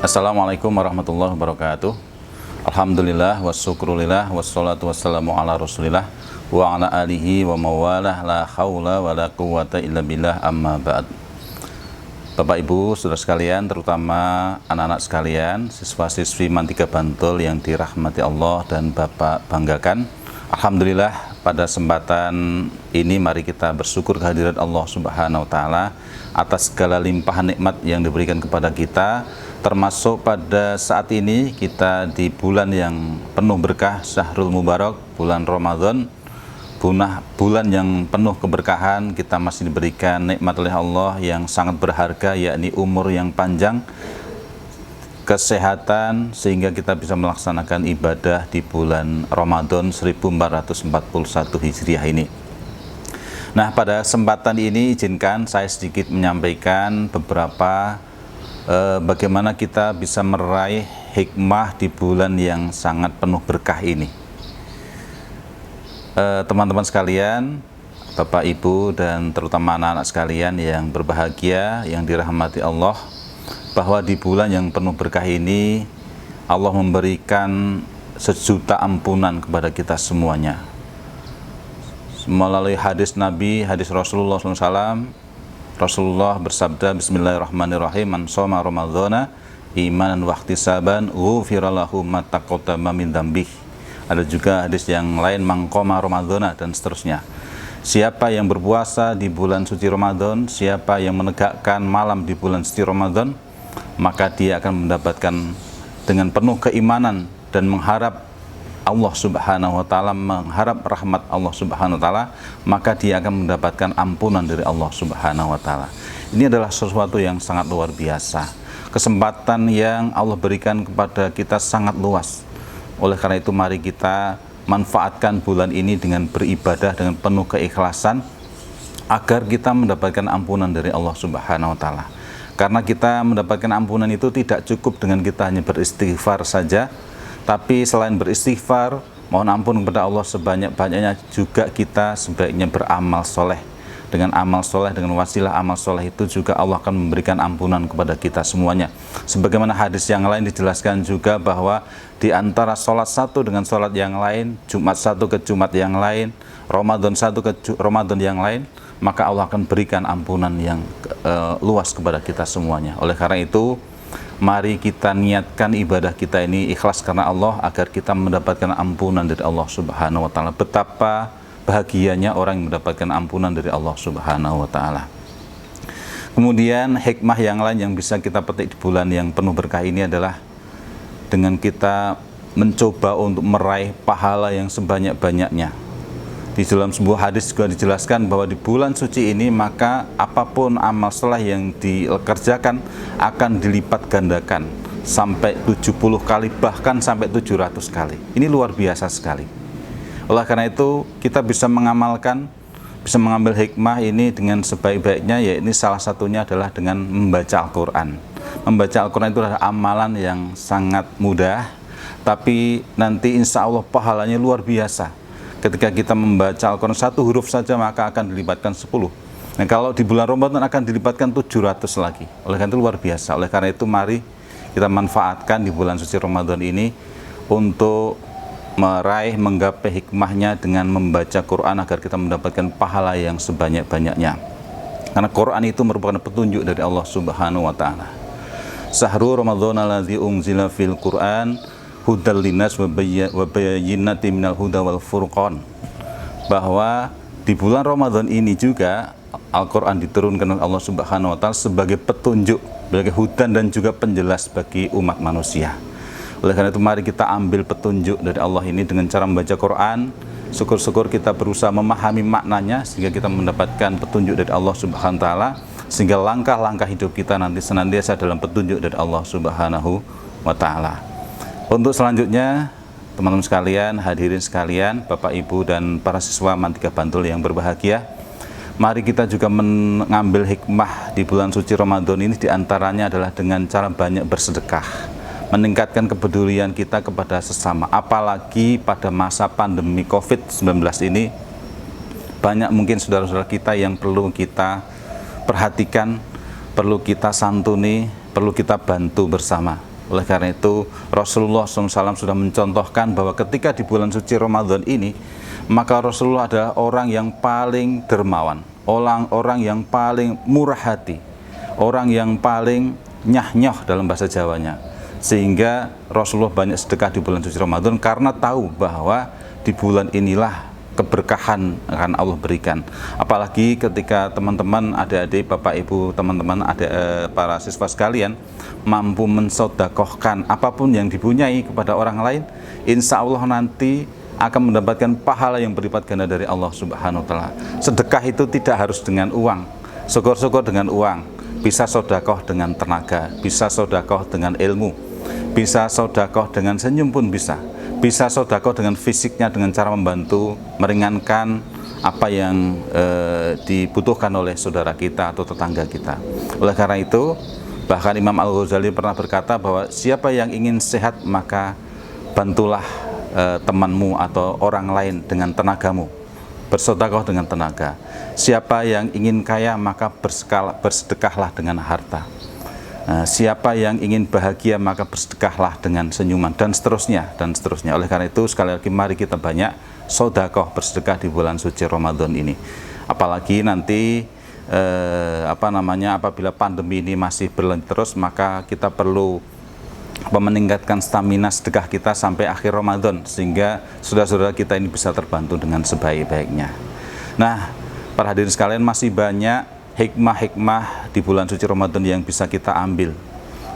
Assalamualaikum warahmatullahi wabarakatuh. Alhamdulillah wassyukrulillah wassalatu wassalamu ala rasulillah wa ala alihi wa mawalah la hawla wa la quwata illa billah amma ba'd. Bapak Ibu, saudara sekalian, terutama anak-anak sekalian, siswa-siswi Mantiga Bantul yang dirahmati Allah dan Bapak banggakan. Alhamdulillah, pada kesempatan ini mari kita bersyukur kehadirat Allah Subhanahu wa taala atas segala limpahan nikmat yang diberikan kepada kita. Termasuk pada saat ini kita di bulan yang penuh berkah, Syahrul Mubarak, bulan Ramadan, bulan yang penuh keberkahan. Kita masih diberikan nikmat oleh Allah yang sangat berharga, yakni umur yang panjang, kesehatan, sehingga kita bisa melaksanakan ibadah di bulan Ramadan 1441 Hijriah ini. Nah, pada kesempatan ini izinkan saya sedikit menyampaikan beberapa bagaimana kita bisa meraih hikmah di bulan yang sangat penuh berkah ini. Teman-teman sekalian, Bapak Ibu dan terutama anak-anak sekalian yang berbahagia, yang dirahmati Allah, bahwa di bulan yang penuh berkah ini Allah memberikan sejuta ampunan kepada kita semuanya. Melalui hadis Nabi, hadis Rasulullah SAW, Rasulullah bersabda, Bismillahirrahmanirrahim, man shoma ramadhana imanan wa ihtisaban ghufira lahu ma taqaddama min dzambih. Ada juga hadis yang lain, man qoma ramadhana, dan seterusnya. Siapa yang berpuasa di bulan suci Ramadan, siapa yang menegakkan malam di bulan suci Ramadan, maka dia akan mendapatkan dengan penuh keimanan dan mengharap Allah Subhanahu wa taala, mengharap rahmat Allah Subhanahu wa taala, maka dia akan mendapatkan ampunan dari Allah Subhanahu wa taala. Ini adalah sesuatu yang sangat luar biasa. Kesempatan yang Allah berikan kepada kita sangat luas. Oleh karena itu mari kita manfaatkan bulan ini dengan beribadah dengan penuh keikhlasan agar kita mendapatkan ampunan dari Allah Subhanahu wa taala. Karena kita mendapatkan ampunan itu tidak cukup dengan kita hanya beristighfar saja, tapi selain beristighfar, mohon ampun kepada Allah sebanyak-banyaknya, juga kita sebaiknya beramal soleh. Dengan amal soleh, dengan wasilah amal soleh itu juga Allah akan memberikan ampunan kepada kita semuanya. Sebagaimana hadis yang lain dijelaskan juga bahwa di antara sholat satu dengan sholat yang lain, Jumat satu ke Jumat yang lain, Ramadan satu ke Ramadan yang lain, maka Allah akan berikan ampunan yang luas kepada kita semuanya. Oleh karena itu, mari kita niatkan ibadah kita ini ikhlas karena Allah agar kita mendapatkan ampunan dari Allah Subhanahu wa taala. Betapa bahagianya orang yang mendapatkan ampunan dari Allah Subhanahu wa taala. Kemudian hikmah yang lain yang bisa kita petik di bulan yang penuh berkah ini adalah dengan kita mencoba untuk meraih pahala yang sebanyak-banyaknya. Di dalam sebuah hadis juga dijelaskan bahwa di bulan suci ini maka apapun amal soleh yang dikerjakan akan dilipat gandakan sampai 70 kali, bahkan sampai 700 kali. Ini luar biasa sekali. Oleh karena itu kita bisa mengamalkan, bisa mengambil hikmah ini dengan sebaik-baiknya, yaitu salah satunya adalah dengan membaca Al-Quran. Membaca Al-Quran itu adalah amalan yang sangat mudah, tapi nanti insya Allah pahalanya luar biasa. Ketika kita membaca Al-Quran satu huruf saja maka akan dilipatkan 10. Nah, kalau di bulan Ramadan akan dilipatkan 700 lagi. Oleh karena itu luar biasa. Oleh karena itu mari kita manfaatkan di bulan suci Ramadan ini untuk meraih, menggapai hikmahnya dengan membaca Quran agar kita mendapatkan pahala yang sebanyak-banyaknya. Karena Quran itu merupakan petunjuk dari Allah Subhanahu wa taala. Syahrul Ramadan alladzi unzila fil Quran hudal linas wa bayyinatin minal huda wal furqan. Bahwa di bulan Ramadan ini juga Al-Quran diturunkan oleh Allah Subhanahu wa taala sebagai petunjuk, sebagai hudan dan juga penjelas bagi umat manusia. Oleh karena itu mari kita ambil petunjuk dari Allah ini dengan cara membaca Quran. Syukur-syukur kita berusaha memahami maknanya sehingga kita mendapatkan petunjuk dari Allah Subhanahu wa taala, sehingga langkah-langkah hidup kita nanti senantiasa dalam petunjuk dari Allah Subhanahu wa taala. Untuk selanjutnya, teman-teman sekalian, hadirin sekalian, Bapak Ibu dan para siswa Mantiga Bantul yang berbahagia, mari kita juga mengambil hikmah di bulan suci Ramadan ini, diantaranya adalah dengan cara banyak bersedekah, meningkatkan kepedulian kita kepada sesama. Apalagi pada masa pandemi COVID-19 ini, banyak mungkin saudara-saudara kita yang perlu kita perhatikan, perlu kita santuni, perlu kita bantu bersama. Oleh karena itu Rasulullah SAW sudah mencontohkan bahwa ketika di bulan suci Ramadan ini, maka Rasulullah adalah orang yang paling dermawan, orang yang paling murah hati, orang yang paling nyah-nyoh dalam bahasa Jawanya. Sehingga Rasulullah banyak sedekah di bulan suci Ramadan karena tahu bahwa di bulan inilah keberkahan akan Allah berikan. Apalagi ketika teman-teman, adik-adik, bapak ibu, teman-teman, para siswa sekalian mampu mensodakohkan apapun yang dipunyai kepada orang lain, insya Allah nanti akan mendapatkan pahala yang berlipat ganda dari Allah Subhanahu wa Ta'ala. Sedekah itu tidak harus dengan uang, syukur-syukur dengan uang, bisa sodakoh dengan tenaga, bisa sodakoh dengan ilmu, bisa sodakoh dengan senyum pun bisa sodakoh dengan fisiknya, dengan cara membantu meringankan apa yang dibutuhkan oleh saudara kita atau tetangga kita. Oleh karena itu, bahkan Imam Al-Ghazali pernah berkata bahwa siapa yang ingin sehat maka bantulah temanmu atau orang lain dengan tenagamu, bersedekah dengan tenaga. Siapa yang ingin kaya maka bersedekahlah dengan harta. Siapa yang ingin bahagia maka bersedekahlah dengan senyuman, dan seterusnya dan seterusnya. Oleh karena itu sekali lagi mari kita banyak sedekah, bersedekah di bulan suci Ramadan ini. Apalagi nanti apabila pandemi ini masih berlanjut terus, maka kita perlu meningkatkan stamina sedekah kita sampai akhir Ramadan, sehingga saudara-saudara kita ini bisa terbantu dengan sebaik-baiknya. Nah, para hadirin sekalian, masih banyak hikmah-hikmah di bulan suci Ramadan yang bisa kita ambil.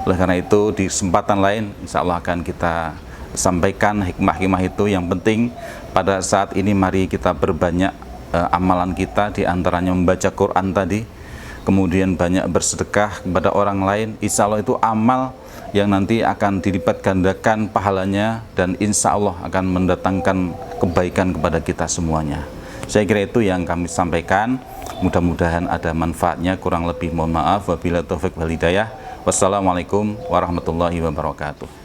Oleh karena itu di kesempatan lain insya Allah akan kita sampaikan hikmah-hikmah itu. Yang penting pada saat ini mari kita berbanyak amalan kita, diantaranya membaca Quran tadi, kemudian banyak bersedekah kepada orang lain. Insya Allah itu amal yang nanti akan dilipat gandakan pahalanya, dan insya Allah akan mendatangkan kebaikan kepada kita semuanya. Saya kira itu yang kami sampaikan. Mudah-mudahan ada manfaatnya. Kurang lebih mohon maaf. Wabillahi taufiq wal hidayah. Wassalamualaikum warahmatullahi wabarakatuh.